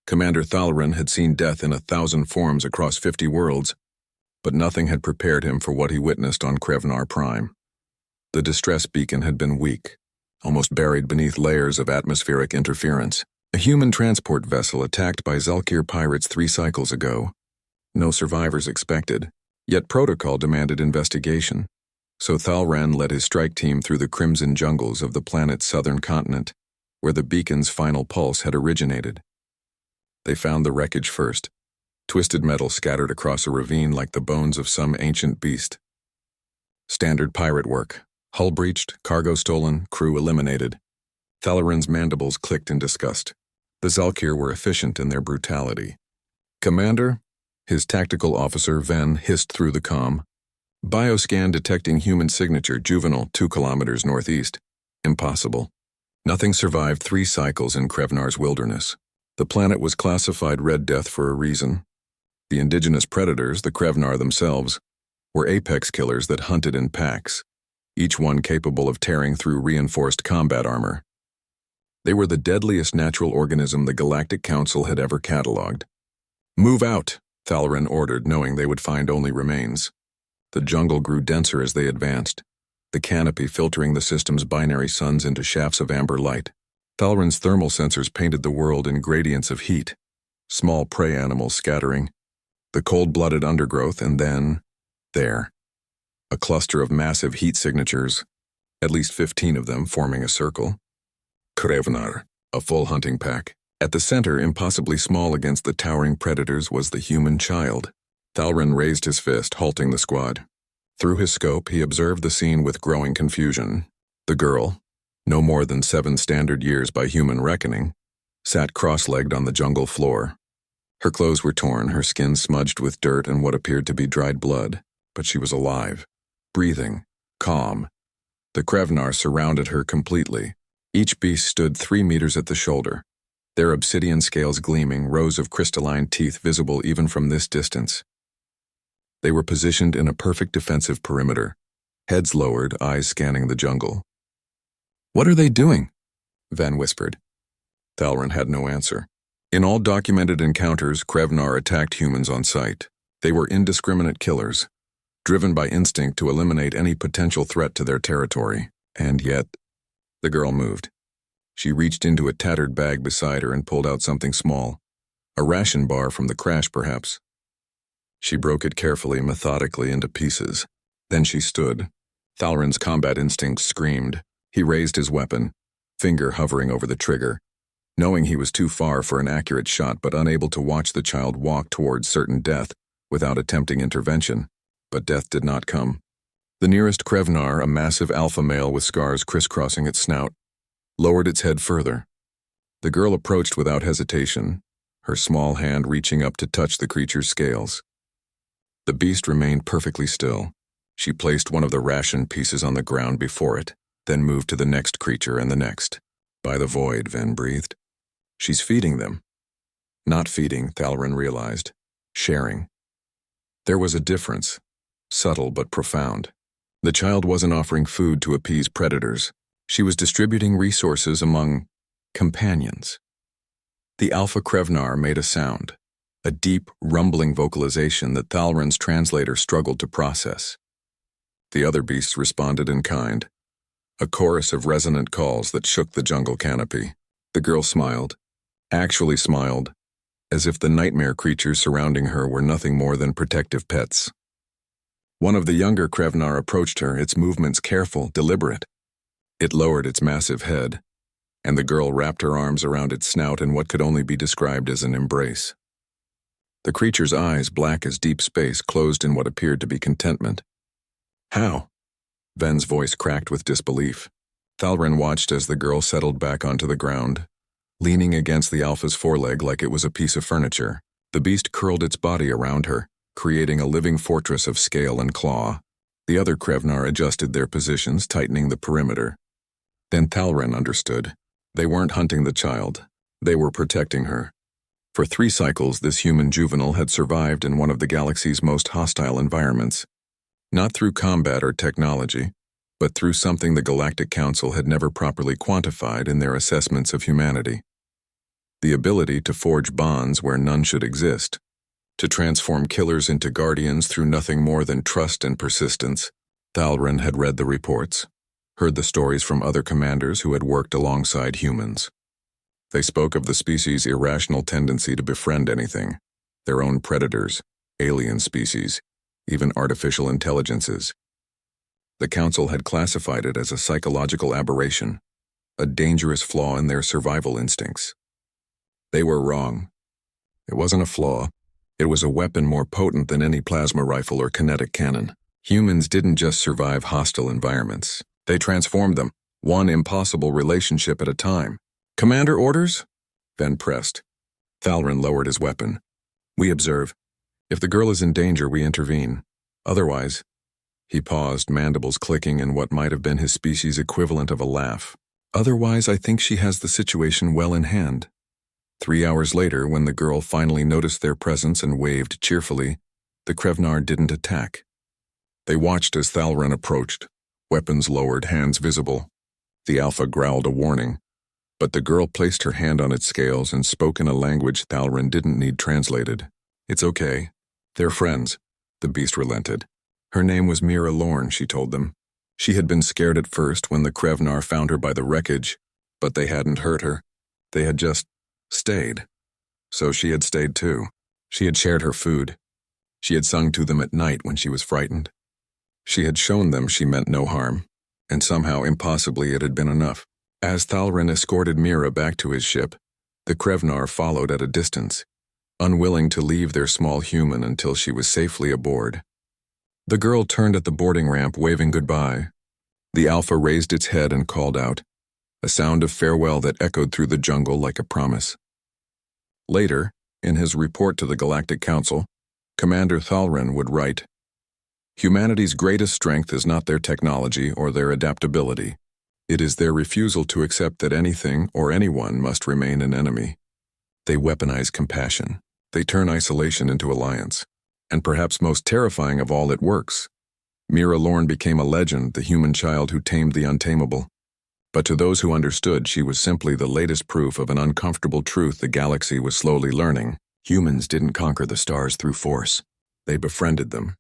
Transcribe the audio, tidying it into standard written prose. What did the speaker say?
Commander Thalrin had seen death in 1,000 forms across 50 worlds, but nothing had prepared him for what he witnessed on Krevnar Prime. The distress beacon had been weak, almost buried beneath layers of atmospheric interference. A human transport vessel attacked by Zalkir pirates 3 cycles ago. No survivors expected, yet protocol demanded investigation. So Thalran led his strike team through the crimson jungles of the planet's southern continent, where the beacon's final pulse had originated. They found the wreckage first, twisted metal scattered across a ravine like the bones of some ancient beast. Standard pirate work. Hull breached, cargo stolen, crew eliminated. Thalrin's mandibles clicked in disgust. The Zalkir were efficient in their brutality. "Commander," his tactical officer Ven hissed through the comm. "Bioscan detecting human signature juvenile 2 kilometers northeast. Impossible. Nothing survived 3 cycles in Krevnar's wilderness. The planet was classified Red Death for a reason. The indigenous predators, the Krevnar themselves, were apex killers that hunted in packs, each one capable of tearing through reinforced combat armor. They were the deadliest natural organism the Galactic Council had ever catalogued. "Move out," Thalrin ordered, knowing they would find only remains. The jungle grew denser as they advanced, the canopy filtering the system's binary suns into shafts of amber light. Thalrin's thermal sensors painted the world in gradients of heat, small prey animals scattering, the cold-blooded undergrowth, and then, there, a cluster of massive heat signatures, at least 15 of them forming a circle. Krevnar, a full hunting pack. At the center, impossibly small against the towering predators, was the human child. Thalrin raised his fist, halting the squad. Through his scope, he observed the scene with growing confusion. The girl, no more than 7 standard years by human reckoning, sat cross-legged on the jungle floor. Her clothes were torn, her skin smudged with dirt and what appeared to be dried blood, but she was alive, breathing, calm. The Krevnar surrounded her completely. Each beast stood 3 meters at the shoulder, their obsidian scales gleaming, rows of crystalline teeth visible even from this distance. They were positioned in a perfect defensive perimeter, heads lowered, eyes scanning the jungle. "What are they doing?" Ven whispered. Thalrin had no answer. In all documented encounters, Krevnar attacked humans on sight. They were indiscriminate killers, driven by instinct to eliminate any potential threat to their territory. And yet, the girl moved. She reached into a tattered bag beside her and pulled out something small, a ration bar from the crash perhaps. She broke it carefully, methodically into pieces. Then she stood. Thalrin's combat instinct screamed. He raised his weapon, finger hovering over the trigger, knowing he was too far for an accurate shot but unable to watch the child walk towards certain death without attempting intervention. But death did not come. The nearest Krevnar, a massive alpha male with scars crisscrossing its snout, lowered its head further. The girl approached without hesitation, her small hand reaching up to touch the creature's scales. The beast remained perfectly still. She placed one of the ration pieces on the ground before it, then moved to the next creature and the next. "By the void," Ven breathed. "She's feeding them." Not feeding, Thalrin realized. Sharing. There was a difference, subtle but profound. The child wasn't offering food to appease predators. She was distributing resources among companions. The Alpha Krevnar made a sound, a deep, rumbling vocalization that Thalrin's translator struggled to process. The other beasts responded in kind, a chorus of resonant calls that shook the jungle canopy. The girl smiled, actually smiled, as if the nightmare creatures surrounding her were nothing more than protective pets. One of the younger Krevnar approached her, its movements careful, deliberate. It lowered its massive head, and the girl wrapped her arms around its snout in what could only be described as an embrace. The creature's eyes, black as deep space, closed in what appeared to be contentment. "How?" Ven's voice cracked with disbelief. Thalrin watched as the girl settled back onto the ground, leaning against the Alpha's foreleg like it was a piece of furniture. The beast curled its body around her, creating a living fortress of scale and claw. The other Krevnar adjusted their positions, tightening the perimeter. Then Thalrin understood. They weren't hunting the child. They were protecting her. For 3 cycles, this human juvenile had survived in one of the galaxy's most hostile environments. Not through combat or technology, but through something the Galactic Council had never properly quantified in their assessments of humanity. the ability to forge bonds where none should exist, to transform killers into guardians through nothing more than trust and persistence. Thalrin had read the reports, heard the stories from other commanders who had worked alongside humans. They spoke of the species' irrational tendency to befriend anything, their own predators, alien species, even artificial intelligences. The Council had classified it as a psychological aberration, a dangerous flaw in their survival instincts. They were wrong. It wasn't a flaw. It was a weapon more potent than any plasma rifle or kinetic cannon. Humans didn't just survive hostile environments. They transformed them, one impossible relationship at a time. "Commander orders?" Ben pressed. Thalrin lowered his weapon. "We observe. If the girl is in danger, we intervene. Otherwise—" He paused, mandibles clicking in what might have been his species' equivalent of a laugh. "Otherwise, I think she has the situation well in hand." 3 hours later, when the girl finally noticed their presence and waved cheerfully, the Krevnar didn't attack. They watched as Thalrin approached, weapons lowered, hands visible. The Alpha growled a warning, but the girl placed her hand on its scales and spoke in a language Thalrin didn't need translated. "It's okay. They're friends." The beast relented. Her name was Mira Lorne, she told them. She had been scared at first when the Krevnar found her by the wreckage, but they hadn't hurt her. They had just stayed. So she had stayed too. She had shared her food. She had sung to them at night when she was frightened. She had shown them she meant no harm, and somehow, impossibly, it had been enough. As Thalrin escorted Mira back to his ship, the Krevnar followed at a distance, unwilling to leave their small human until she was safely aboard. The girl turned at the boarding ramp, waving goodbye. The Alpha raised its head and called out, a sound of farewell that echoed through the jungle like a promise. Later, in his report to the Galactic Council, Commander Thalrin would write, "Humanity's greatest strength is not their technology or their adaptability. It is their refusal to accept that anything or anyone must remain an enemy. They weaponize compassion. They turn isolation into alliance. And perhaps most terrifying of all, it works. Mira Lorne became a legend, the human child who tamed the untamable. But to those who understood, she was simply the latest proof of an uncomfortable truth the galaxy was slowly learning. Humans didn't conquer the stars through force. They befriended them.